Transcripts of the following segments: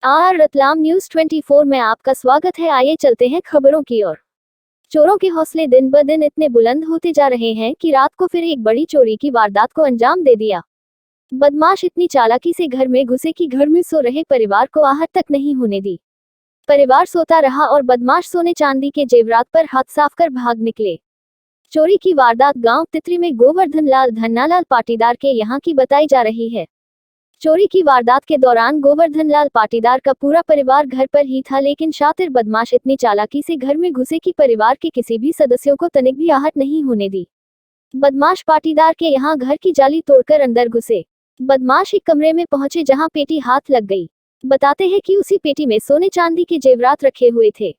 Ratlam news 24 में आपका स्वागत है। आइए चलते हैं खबरों की ओर। चोरों के हौसले दिन ब दिन इतने बुलंद होते जा रहे हैं कि रात को फिर एक बड़ी चोरी की वारदात को अंजाम दे दिया। बदमाश इतनी चालाकी से घर में घुसे कि घर में सो रहे परिवार को आहत तक नहीं होने दी। परिवार सोता रहा और बदमाश सोने चांदी के जेवरात पर हाथ साफ कर भाग निकले। चोरी की वारदात गांव तितरी में गोवर्धन लाल धन्नालाल पाटीदार के यहाँ की बताई जा रही है। चोरी की वारदात के दौरान गोवर्धन लाल पाटीदार का पूरा परिवार घर पर ही था, लेकिन शातिर बदमाश इतनी चालाकी से घर में घुसे कि परिवार के किसी भी सदस्यों को तनिक भी आहत नहीं होने दी। बदमाश पाटीदार के यहाँ घर की जाली तोड़कर अंदर घुसे। बदमाश एक कमरे में पहुंचे जहां पेटी हाथ लग गई। बताते हैं कि उसी पेटी में सोने चांदी के जेवरात रखे हुए थे।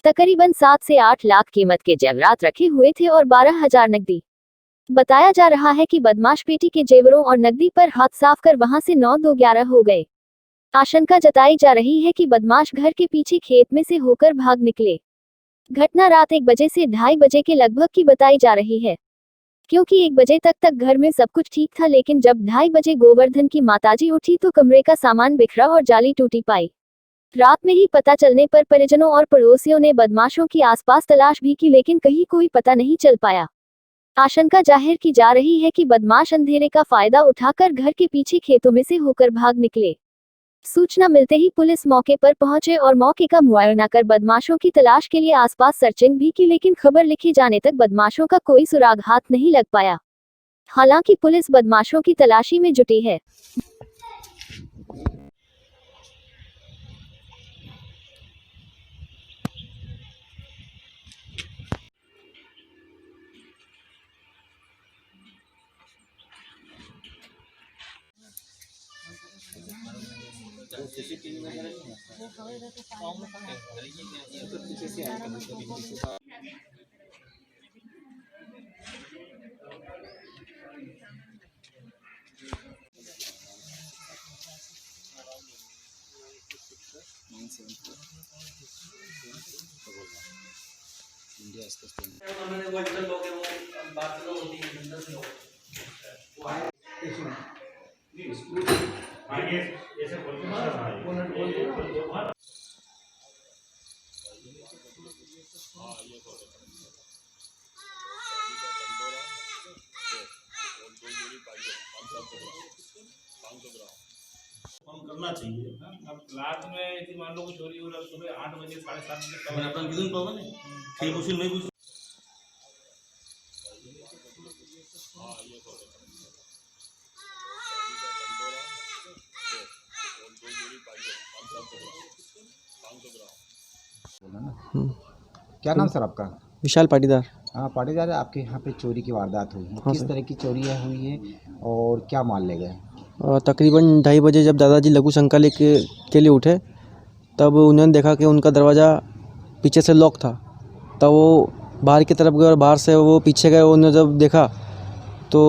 तकरीबन 7 से 8 लाख कीमत के जेवरात रखे हुए थे और 12,000 नकदी। बताया जा रहा है कि बदमाश पेटी के जेवरों और नकदी पर हाथ साफ कर वहां से 9-2-11 हो गए। आशंका जताई जा रही है कि बदमाश घर के पीछे खेत में से होकर भाग निकले। घटना रात 1 बजे से 2:30 बजे के लगभग की बताई जा रही है, क्योंकि 1 बजे तक घर में सब कुछ ठीक था, लेकिन जब 2:30 बजे गोवर्धन की माताजी उठी तो कमरे का सामान बिखरा और जाली टूटी पाई। रात में ही पता चलने पर परिजनों और पड़ोसियों ने बदमाशों की आसपास तलाश भी की, लेकिन कहीं कोई पता नहीं चल पाया। आशंका जाहिर की जा रही है कि बदमाश अंधेरे का फायदा उठाकर घर के पीछे खेतों में से होकर भाग निकले। सूचना मिलते ही पुलिस मौके पर पहुंचे और मौके का मुआयना कर बदमाशों की तलाश के लिए आसपास सर्चिंग भी की, लेकिन खबर लिखे जाने तक बदमाशों का कोई सुराग हाथ नहीं लग पाया। हालांकि पुलिस बदमाशों की तलाशी में जुटी है। करना चाहिए। अब रात में यदि मान लो कि चोरी हो रहा है सुबह 8 बजे 7:30 बजे तब अपन किदन पावा नहीं ठीक मुश्किल नहीं कुछ। हां ये तो क्या नाम सर आपका? विशाल पाटीदार। हाँ पाटीदार, आपके यहाँ पे चोरी की वारदात हुई है। हाँ किस सर। तरह की चोरी हुई है और क्या माल ले गए? तकरीबन 2:30 बजे जब दादाजी लघु शंका के लिए उठे, तब उन्होंने देखा कि उनका दरवाज़ा पीछे से लॉक था। तब वो बाहर की तरफ गए और बाहर से वो पीछे गए। उन्होंने जब देखा तो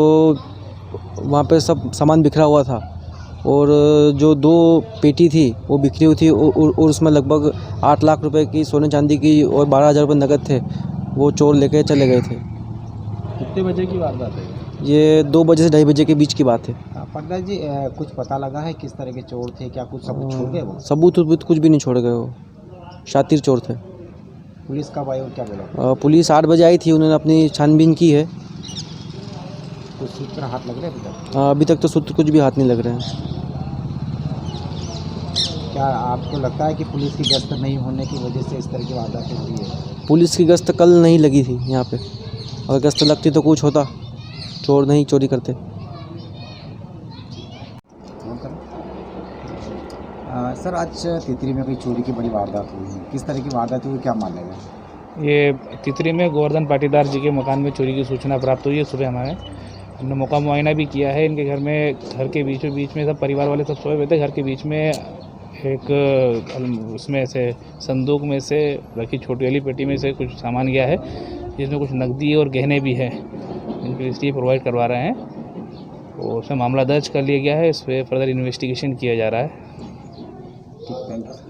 वहाँ पे सब सामान बिखरा हुआ था और जो 2 पेटी थी वो बिखरी हुई थी और उसमें लगभग 8 लाख रुपए की सोने चांदी की और 12,000 रुपये नकद थे। वो चोर लेके चले गए थे। कितने बजे की वारदात है? ये 2 बजे से 2:30 बजे के बीच की बात है। पाटीदार जी, कुछ पता लगा है किस तरह के चोर थे? क्या कुछ सबूत छोड़ गए वो? सबूत कुछ भी नहीं छोड़ गए। वो शातिर चोर थे। पुलिस कब आई और क्या बोला? पुलिस 8 बजे आई थी। उन्होंने अपनी छानबीन की है। कुछ सूत्र हाथ लग रहे हैं अभी तक? अभी तक तो सूत्र कुछ भी हाथ नहीं लग रहे हैं। क्या आपको लगता है कि पुलिस की गश्त नहीं होने की वजह से इस तरह की वारदातें हुई है? पुलिस की गश्त कल नहीं लगी थी यहाँ पे। अगर गश्त लगती तो कुछ होता, चोर नहीं चोरी करते। सर, आज तितरी में कोई चोरी की बड़ी वारदात हुई है। किस तरह की वारदात हुई, क्या मान लेगा? ये तितरी में गोवर्धन पाटीदार जी के मकान में चोरी की सूचना प्राप्त हुई है। सुबह हमने मौका मुआयना भी किया है। इनके घर में, घर के बीच में सब परिवार वाले सब सोए हुए थे। घर के बीच में एक उसमें से संदूक में से रखी छोटी वाली पेटी में से कुछ सामान गया है, जिसमें कुछ नकदी और गहने भी हैं, इनके लिए प्रोवाइड करवा रहे हैं। और उसमें मामला दर्ज कर लिया गया है। इस पर फर्दर इन्वेस्टिगेशन किया जा रहा है। ठीक, थैंक यू।